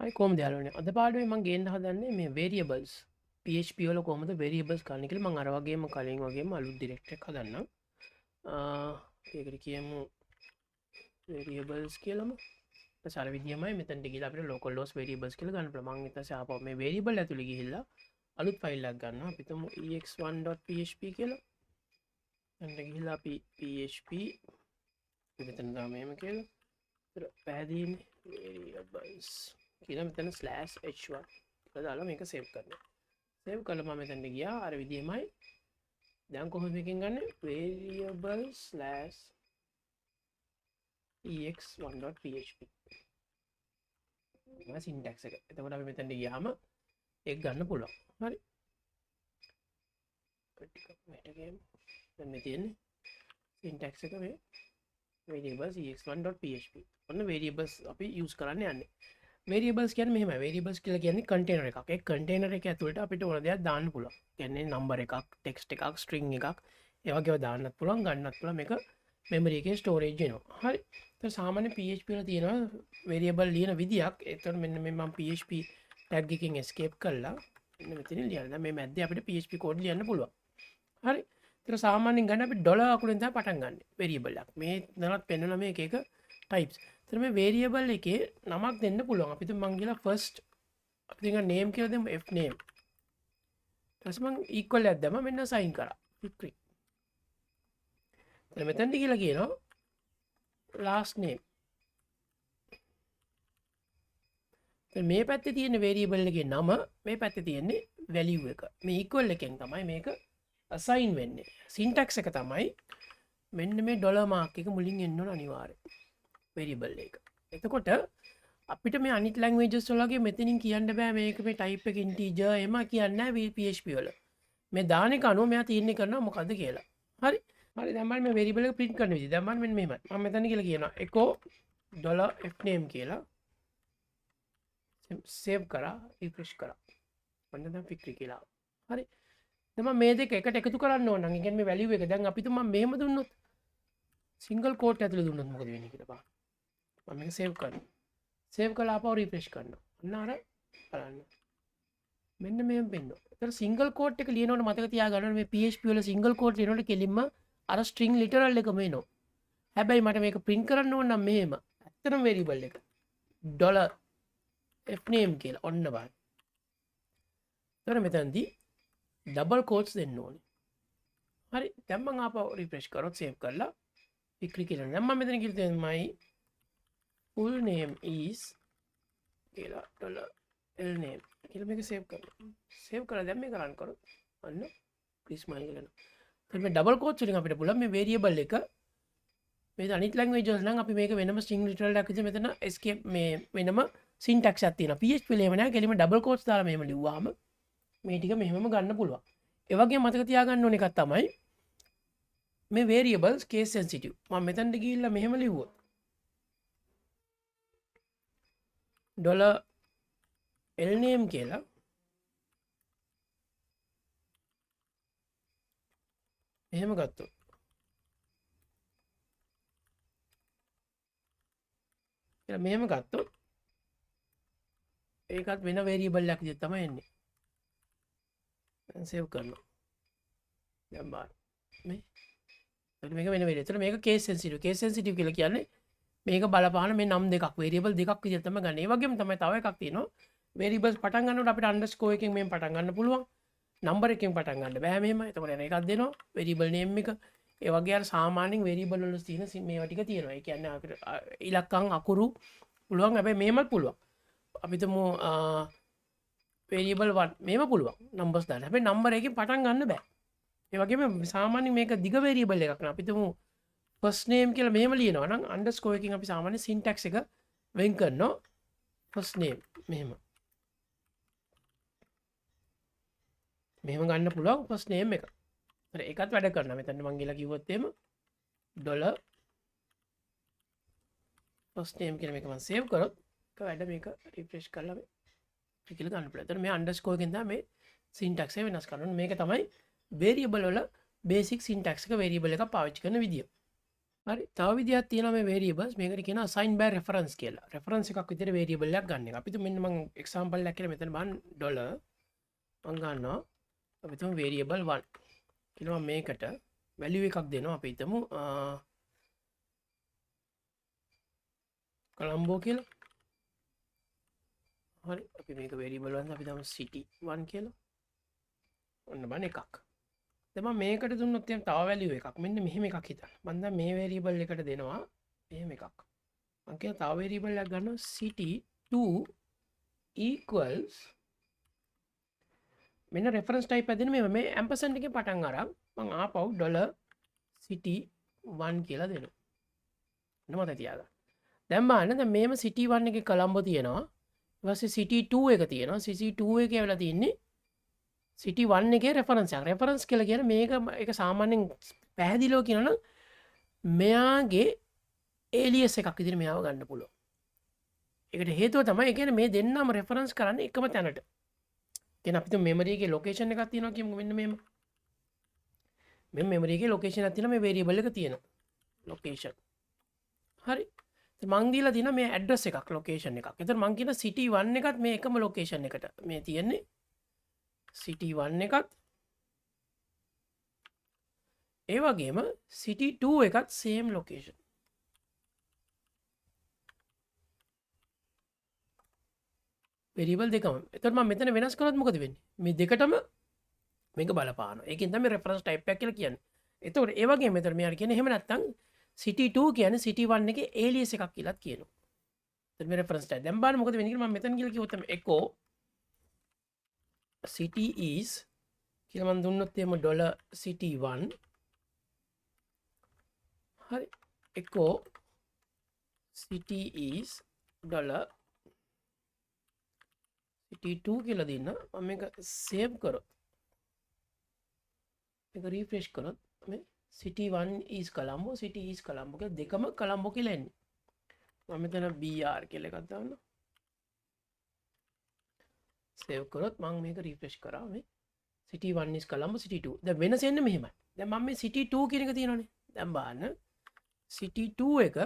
හරි කොහොමද යාළුවනේ අද පාඩුවේ මම ගේන්න හදන්නේ මේ variables PHP වල කොහොමද variables ගන්න කියලා මම අර වගේම කලින් වගේම අලුත් ඩිරෙක්ටර් එකක් හදන්නම් ඒකට කියමු variables කියලාම සාර විදියමයි මෙතනට ගිහලා අපිට local host variables කියලා ගන්න පුළුවන් මම ඊට පස්සේ ආපහු මේ variable ඇතුලේ ගිහිල්ලා අලුත් ෆයිල් එකක් ගන්නවා අපි තුමු ex1.php කියලා එතනට ගිහිල්ලා අපි php මෙතන දාමු එහෙම කියලා ඒතර පැහැදිලිනේ variables කියලා මෙතන /h1 කියලා දාලා මේක සේව් කරනවා. සේව් කළා මම මෙතනට ගියා අර විදිහමයි. දැන් කොහොමද මේකෙන් ගන්නෙ? variable/ex1.php. මේ සින්ටැක්ස් එක. එතකොට අපි මෙතනට ගියාම ඒක ගන්න පුළුවන්. හරි. ටිකක් මෙහෙට ගියමු. දැන් මේ තියෙන්නේ සින්ටැක්ස් එක මේ variables/ex1.php. ඔන්න variables අපි use කරන්න යන්නේ. variables කියන්නේ මෙහෙමයි. variables කියලා කියන්නේ container එකක්. ඒ container එක ඇතුළට අපිට ඕන දෙයක් දාන්න පුළුවන්. කියන්නේ number එකක්, text එකක්, string එකක් ඒ වගේව දාන්නත් පුළුවන්, ගන්නත් පුළුවන්. මේක memory එකේ storage වෙනවා. හරි. ඒතර සාමාන්‍ය PHP වල තියෙනවා variable ලියන විදියක්. ඒතර මෙන්න මේ මම PHP tag එකකින් escape කළා. මෙන්න මෙතන ලියන්න. දැන් මේ මැද්දේ අපිට PHP code ලියන්න පුළුවන්. හරි. ඒතර සාමාන්‍යයෙන් ගන්න අපි ඩොලර් අකුරෙන් තමයි පටන් ගන්න. variable එකක්. මේ දැනත් පෙන්වන මේ එක එක types. तर මේ variable එකේ නමක් දෙන්න පුළුවන්. අපි තුන් මං කියලා first අපි දෙන name කියලා දෙමු f name. ඊට පස්සේ මං equal එකක් දැම්මා මෙන්න sign කරා. click. දැන් මෙතනට කියලා කියනවා last name. දැන් මේ පැත්තේ තියෙන variable එකේ නම මේ පැත්තේ තියෙන්නේ value එක. මේ equal එකෙන් තමයි මේක assign වෙන්නේ. syntax එක තමයි මෙන්න මේ dollar mark එක මුලින් එන්න ඕන අනිවාර්යයෙන්. variable එක. එතකොට අපිට මේ අනිත් languages වලගේ මෙතනින් කියන්න බෑ මේක මේ type එක integer එහෙම කියන්නේ නැහැ PHP වල. මේ දාන එක අනුව මෙයා තීරණය කරනවා මොකද්ද කියලා. හරි. හරි දැන් මම මේ variable එක print කරන විදිහ. දැන් මම මෙන්න මෙහෙමයි. මම මෙතන කියලා කියනවා echo $fname කියලා. save කරා refresh කරා. මම දැන් fix කියලා. හරි. දැන් මම මේ දෙක එකට එකතු කරන්න ඕන නම් ඒ කියන්නේ මේ value එක දැන් අපි තුමා මෙහෙම දුන්නොත් single quote ඇතුලේ දුන්නොත් මොකද වෙන්නේ කියලා බලන්න. මම මේක සේව් කරනවා. සේව් කළා ආපහු රිෆ්‍රෙෂ් කරනවා. අන්න අර බලන්න. මෙන්න මේක වෙනවා. ඒතර සිංගල් කෝට් එක ලියනකොට මතක තියාගන්න මේ PHP වල සිංගල් කෝට් ලියනකොට කෙලින්ම අර ස්ට්‍රින්ග් ලිටරල් එකම එනවා. හැබැයි මට මේක print කරන්න ඕන නම් මෙහෙම. ඇත්තටම variable එක. $fname කියලා ඔන්න බලන්න. ඒතර මෙතනදී double quotes දෙන්න ඕනේ. හරි. දැන් මම ආපහු රිෆ්‍රෙෂ් කරොත් සේව් කරලා වික්‍රි කියලා. දැන් මම මෙතන කියලා තියෙනවා my full name is කියලා $lname කියලා මේක සේව් කරනවා. සේව් කරලා දැන් මේක run කරොත් අන්න please smile කියලා එනවා. එතකොට මේ double quotes වලින් අපිට පුළුවන් මේ variable එක මේ අනිත් languages නම් අපි මේක වෙනම string literal එකක් විදිහට මෙතන escape මේ වෙනම syntax එකක් තියෙනවා. PHP වල එහෙම නැහැ. කෙලිම double quotes දාලා මෙහෙම ලිව්වාම මේ ටික මෙහෙමම ගන්න පුළුවන්. ඒ වගේම මතක තියාගන්න ඕන එකක් තමයි මේ variables case sensitive. මම මෙතනට ගිහිල්ලා මෙහෙම ලිව්වොත් $lname කියලා එහෙම ගත්තොත් කියලා මෙහෙම ගත්තොත් ඒකත් වෙන variable එකක් විදිහට තමයි එන්නේ. දැන් සේව් කරනවා. දැන් බලන්න මේ මේක වෙන variable. ඒතර මේක case sensitive. case sensitive කියලා කියන්නේ මේක බලපාන මේ නම් දෙකක් variable දෙකක් විදිහට තමයි ගන්න. ඒ වගේම තමයි තව එකක් තියෙනවා. variables පටන් ගන්නකොට අපිට underscore එකෙන් මෙහෙම පටන් ගන්න පුළුවන්. number එකෙන් පටන් ගන්න බෑ මෙහෙම. එතකොට එන එකක් දෙනවා. variable name එක. ඒ වගේ අර සාමාන්‍යයෙන් variable වල තියෙන මේවා ටික තියෙනවා. ඒ කියන්නේ අපිට ඉලක්කම් අකුරු පුළුවන්. හැබැයි මෙහෙමත් පුළුවන්. අපි තුමු variable 1 මෙහෙම පුළුවන්. numbers දාන්න. හැබැයි number එකෙන් පටන් ගන්න බෑ. ඒ වගේම සාමාන්‍යයෙන් මේක දිග variable එකක් නේ. අපි තුමු first name කියලා මෙහෙම ලියනවා නම් underscore එකකින් අපි සාමාන්‍ය syntax එක වෙන් කරනවා. first name මෙහෙම. මෙහෙම ගන්න පුළුවන් first name එක. හරි ඒකත් වැඩ කරනවා. මෙතන මම ගිහලා කිව්වොත් එහෙම $first name කියලා මේක මම save කරොත් ඒක වැඩ මේක refresh කරලා මේ කියලා ගන්න පුළුවන්. එතන මේ underscore එකෙන් තමයි මේ syntax එක වෙනස් කරන්න ඕනේ. මේක තමයි variable වල basic syntax එක variable එක පාවිච්චි කරන විදිය. හරි තව විදිහක් තියෙනවා මේ variables මේකට කියනවා assign by reference කියලා. reference එකක් විදිහට variable එකක් ගන්න එක. අපි තු මෙන්න මම example එකක් කියලා මෙතන බලන්න dollar මම ගන්නවා. අපි තුමු variable 1 කියලා මේකට value එකක් දෙනවා. අපි හිතමු කොලම්බෝ කියලා. හරි අපි මේක variable 1 අපි දාමු city 1 කියලා. ඔන්න බලන්න එකක්. දැන් මම මේකට දුන්නොත් එහෙනම් තව value එකක් මෙන්න මෙහෙම එකක් හිතන්න. මම දැන් මේ variable එකට දෙනවා මෙහෙම එකක්. මම කියන තව variable එකක් ගන්නවා city 2 equals මෙන්න reference type එක දෙන මේ ampersand එකෙන් පටන් අරන් මම ආපහු $city 1 කියලා දෙනවා. එන්න මතක තියාගන්න. දැන් බලන්න දැන් මේම city 1 එකේ කොලම්බෝ තියෙනවා. ඊට පස්සේ city 2 එක තියෙනවා. city 2 එකේ වෙලා තියෙන්නේ city 1 එකේ reference එක. reference කියලා කියන්නේ මේක ඒක සාමාන්‍යයෙන් පැහැදිලිව කියනනම් මෙයාගේ alias එකක් විදිහට මෙයාව ගන්න පුළුවන්. ඒකට හේතුව තමයි ඒ කියන්නේ මේ දෙන්නම reference කරන්නේ එකම තැනට. කියන අපිට මෙමරි එකේ ලොකේෂන් එකක් තියෙනවා කියමු මෙන්න මෙහෙම. මේ මෙමරි එකේ ලොකේෂන් එකක් තියෙනවා මේ variable එක තියෙනවා. ලොකේෂන්. හරි. ඉතින් මං දීලා තියෙනවා මේ ඇඩ්‍රස් එකක් ලොකේෂන් එකක්. එතකොට මං කියන city 1 එකත් මේ එකම ලොකේෂන් එකට මේ තියෙන්නේ. city 1 එකත් ඒ වගේම city 2 එකත් same location. variable දෙකම. එතකොට මම මෙතන වෙනස් කරොත් මොකද වෙන්නේ? මේ දෙකටම මේක බලපානවා. ඒකෙන් තමයි reference type එකක් කියලා කියන්නේ. එතකොට ඒ වගේම මෙතන මෙයාට කියන්නේ එහෙම නැත්නම් city 2 කියන්නේ city 1 එකේ alias එකක් කියලාත් කියනවා. එතකොට මේ reference type. දැන් බලන්න මොකද වෙන්නේ කියලා මම මෙතන කියලා කිව්වොත් echo city is කියලා මම දුන්නොත් එහෙම $city 1 හරි echo city is $city 2 කියලා දෙන්න මම මේක save කරොත් මේක refresh කරොත් මේ city 1 is Colombo city is Colombo කියලා දෙකම Colombo කියලා එන්නේ මම මෙතන br කියලා එකක් දාන්නම් save කරොත් මම මේක refresh කරා මේ city 1 is Colombo city 2 දැන් වෙනස එන්නේ මෙහෙමයි දැන් මම මේ city 2 කියන එක තියෙනවනේ දැන් බලන්න city 2 එක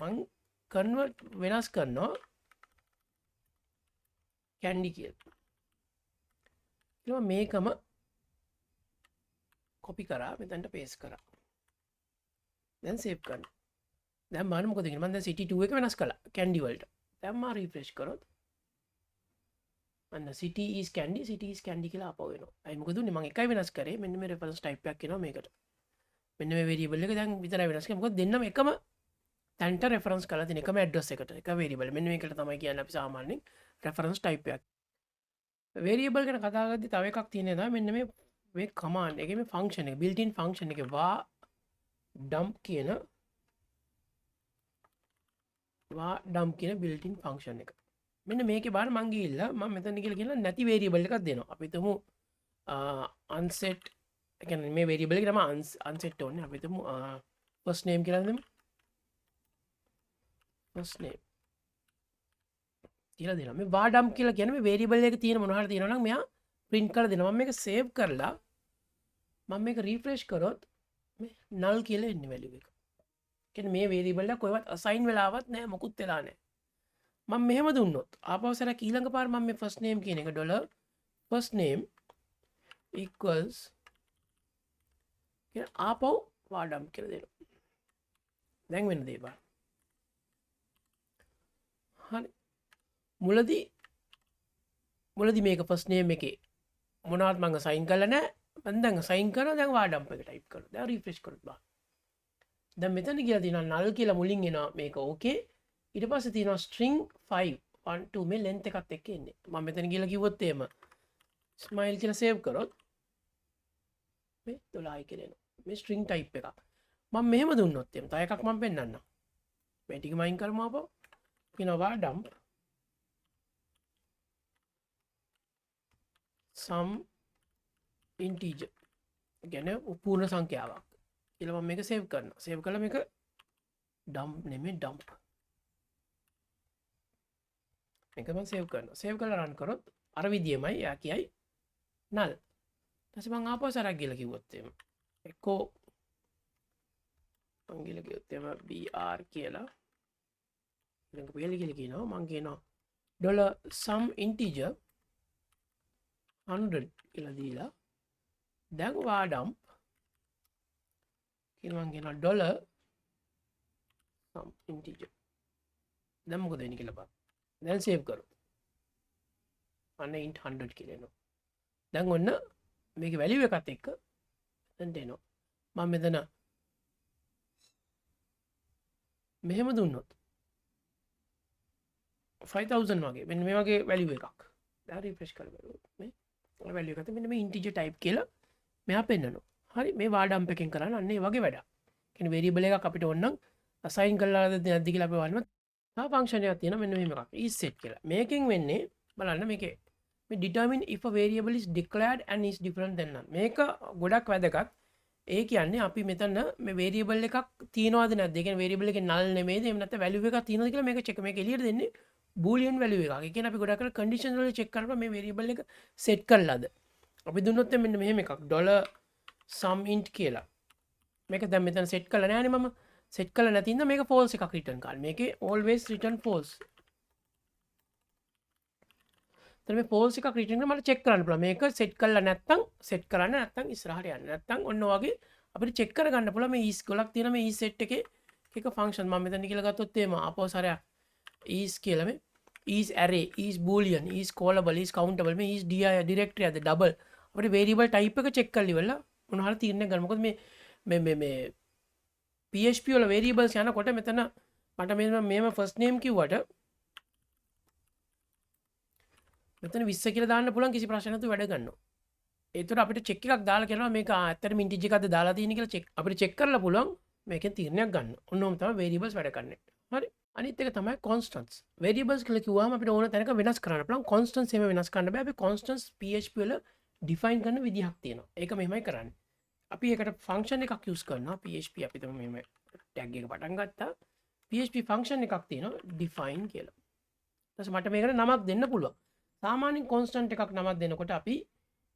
මම convert වෙනස් කරනවා candy කියලා ඊළඟ මේකම copy කරා මෙතනට paste කරා දැන් save කරන්න දැන් බලන්න මොකද වෙන්නේ මම දැන් city 2 එක වෙනස් කළා candy වලට දැන් මම refresh කරොත් අන්න city is candy කියලා ආපහු වෙනවා. අයි මොකද උනේ මම එකයි වෙනස් කරේ. මෙන්න මේ reference type එකක් එනවා මේකට. මෙන්න මේ variable එක දැන් විතරයි වෙනස් කරේ. මොකද දෙන්නම එකම තැනට reference කරලා තියෙන එකම address එකට. එක variable. මෙන්න මේකට තමයි කියන්නේ අපි සාමාන්‍යයෙන් reference type එකක්. variable ගැන කතා කරද්දී තව එකක් තියෙනවා තමයි මෙන්න මේ command එකේ මේ function එක built in function එකේ var dump කියන built in function එක. මෙන්න මේකේ බලන්න මං ගිහිල්ලා මම මෙතන කියලා කියන නැති variable එකක් දෙනවා. අපි හිතමු unset ඒ කියන්නේ මේ variable එක තමයි unset ඕනේ. අපි හිතමු first name කියලා දෙමු. first name කියලා දෙනවා. මේ var dump කියලා කියන්නේ මේ variable එකේ තියෙන මොනවා හරි තියෙනවා නම් මෙයා print කරලා දෙනවා. මම මේක save කරලා මම මේක refresh කරොත් මේ null කියලා එන්නේ value එක. කියන්නේ මේ variable එක කොහෙවත් assign වෙලාවත් නැහැ මොකුත් වෙලා නැහැ. මම මෙහෙම දුන්නොත් ආපහු සරක් ඊළඟ පාර මම මේ first name කියන එක $first name equals කියන ආපහු var dump කියලා දෙනවා. දැන් වෙන දේ බලන්න. හරි. මුලදී මේක first name එකේ මොනවත් මම assign කරලා නැහැ. මම දැන් assign කරනවා දැන් var dump එක type කරනවා. දැන් refresh කරොත් බලන්න. දැන් මෙතන කියලා තියෙනවා null කියලා මුලින් එනවා මේක okay. ඊට පස්සේ තියෙනවා string 5 1 2 මේ length එකත් එක්ක එන්නේ. මම මෙතන කියලා කිව්වොත් එහෙම smile කියලා save කරොත් මේ 12යි කියලා එනවා. මේ string type එකක්. මම මෙහෙම දුන්නොත් එහෙම තව එකක් මම පෙන්නන්නම්. මේ ටික මයින් කරමු ආපහු. කියනවා var dump some integer. කියන්නේ පූර්ණ සංඛ්‍යාවක්. කියලා මම මේක save කරනවා. save කළා මේක dump නෙමෙයි dump. මේක මම save කරනවා. save කරලා run කරොත් අර විදියමයි යා කියයි null. ඊට පස්සේ මම ආපහු සරක් ගිහලා කිව්වොත් එහෙම echo මං කියලා කිව්වොත් එම br කියලා ඊළඟ පෙළ කියලා කියනවා මං කියනවා $sum integer 100 කියලා දීලා දැන් var dump කියලා මං කියනවා $sum integer දැන් මොකද වෙන්නේ කියලා බලන්න. දැන් සේව් කරමු. අන්න int 100 කියලා එනවා. දැන් ඔන්න මේකේ වැලියු එකත් එක්ක දැන් එනවා. මම මෙතන මෙහෙම දුන්නොත් 5000 වගේ මෙන්න මේ වගේ වැලියු එකක්. දැන් රිෆ්‍රෙෂ් කරලා බලමු. මේ වැලියු එකත් මෙන්න මේ ඉන්ටිජර් ටයිප් කියලා මෙහා පෙන්නනවා. හරි මේ var dump එකෙන් කරන්න අන්න ඒ වගේ වැඩක්. කියන්නේ වේරියබල් එකක් අපිට ඕනනම් assign කරලා නැද්ද කියලා අපි බලන්න. තව ෆන්ක්ෂන් එකක් තියෙනවා මෙන්න මෙහෙම එකක්. is set කියලා. මේකෙන් වෙන්නේ බලන්න මේකේ මේ determine if a variable is declared and is different than none. මේක ගොඩක් වැදගත්. ඒ කියන්නේ අපි මෙතන මේ variable එකක් තියනවාද නැද්ද? ඒ කියන්නේ variable එකේ null නෙමෙයිද? එහෙම නැත්නම් value එකක් තියනවද කියලා මේක check. මේක එළියට දෙන්නේ boolean value එකක්. ඒ කියන්නේ අපි ගොඩක් කරලා condition වල check කරනවා මේ variable එක set කරලාද. අපි දුන්නොත් මෙන්න මෙහෙම එකක් $sum int කියලා. මේක දැන් මෙතන set කරලා නැහැ නේ මම. set කරලා නැති ඉඳන් මේක false එකක් return කරනවා. මේකේ always return false. तर මේ false එකක් return කරලා මට check කරන්න පුළුවන්. මේක set කරලා නැත්නම් set කරන්න නැත්නම් ඉස්සරහට යන්න. නැත්නම් ඔන්න වගේ අපිට check කරගන්න පුළුවන් මේ is ගොඩක් තියෙන මේ is set එකේ එක function මම මෙතන කියලා ගත්තොත් එහෙම ආපහු සරයක් is කියලා මේ is array is boolean is callable is countable මේ is dir directory අද double අපිට variable type එක check කරලා ඉවරලා මොනවා හරි තීරණයක් ගන්න. මොකද මේ PHP වල variables යනකොට මෙතන මට මේම first name කිව්වට මෙතන 20 කියලා දාන්න පුළුවන් කිසි ප්‍රශ්නයක් නැතුව වැඩ ගන්නවා. ඒතර අපිට check එකක් දාලා කියනවා මේක ඇත්තටම integer එකක්ද දාලා තියෙන්නේ කියලා check අපිට check කරලා පුළුවන් මේකෙන් තීරණයක් ගන්න. ඔන්නෝම තමයි variables වැඩ කරන්නේ. හරි. අනිත් එක තමයි constants. variables කියලා කිව්වම අපිට ඕන තැනක වෙනස් කරන්න පුළුවන්. constants එහෙම වෙනස් කරන්න බෑ. අපි constants PHP වල define කරන විදිහක් තියෙනවා. ඒක මෙහෙමයි කරන්නේ. අපි ඒකට function එකක් use කරනවා. PHP අපි තමයි මෙහෙම tag එක පටන් ගත්තා. PHP function එකක් තියෙනවා define කියලා. ඊට පස්සේ මට මේකට නමක් දෙන්න පුළුවන්. සාමාන්‍යයෙන් constant එකක් නමක් දෙනකොට අපි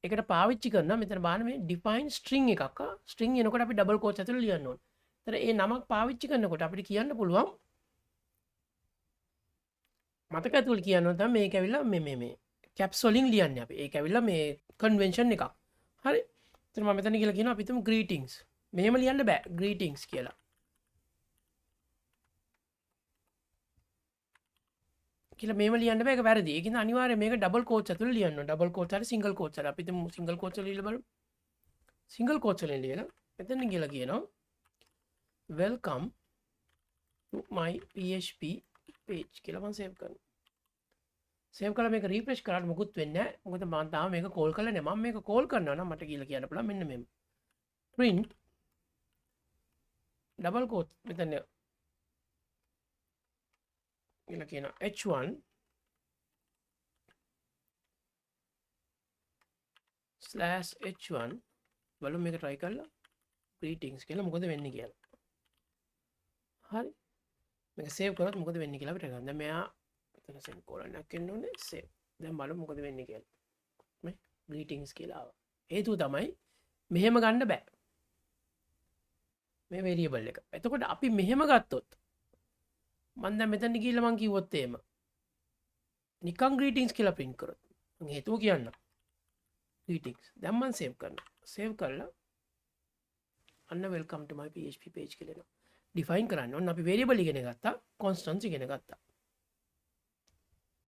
ඒකට පාවිච්චි කරනවා මෙතන බලන්න මේ define string එකක්. string එනකොට අපි double quotes ඇතුළේ ලියන්න ඕනේ. ඒතර ඒ නමක් පාවිච්චි කරනකොට අපිට කියන්න පුළුවන් මතක ඇතුළේ කියන්න ඕන තමයි මේක ඇවිල්ලා මේ caps වලින් ලියන්නේ අපි. ඒක ඇවිල්ලා මේ convention එකක්. හරි. ඒතර මම මෙතන කියලා කියනවා අපි හිතමු greetings. මෙහෙම ලියන්න බෑ greetings කියලා. කියලා මේව ලියන්න බෑ ඒක වැරදි. ඒක නිසා අනිවාර්යයෙන් මේක double quotes ඇතුළේ ලියන්න ඕන. double quotes හරි single quotes හරි. අපි හිතමු single quotes වල ලියලා බලමු. single quotes වලින් ලියලා මෙතන කියලා කියනවා welcome to my PHP page කියලා මම save කරනවා. save කරලා මේක refresh කරාට මොකුත් වෙන්නේ නැහැ. මොකද මම තාම මේක call කරලා නැහැ. මම මේක call කරනවා නම් මට කියලා කියන්න පුළුවන් මෙන්න මෙහෙම. print double quotes මෙතන කියලා කියනවා h1 /h1 බලමු මේක try කරලා greetings කියලා මොකද වෙන්නේ කියලා. හරි. මේක save කරොත් මොකද වෙන්නේ කියලා අපිට ගන්න. දැන් මෙයා එතන semicolon එකක් එන්න ඕනේ save. දැන් බලමු මොකද වෙන්නේ කියලා. මේ greetings කියලා ආවා. හේතුව තමයි මෙහෙම ගන්න බෑ. මේ variable එක. එතකොට අපි මෙහෙම ගත්තොත් මම දැන් මෙතන ගිහිල්ලා මං කිව්වොත් එහෙම නිකන් greetings කියලා print කරොත් මම හේතුව කියන්න greetings දැන් මම save කරනවා. save කරලා අන්න welcome to my PHP page කියලා එනවා. define කරන්න ඕන අපි variable ඉගෙන ගත්තා constants ඉගෙන ගත්තා.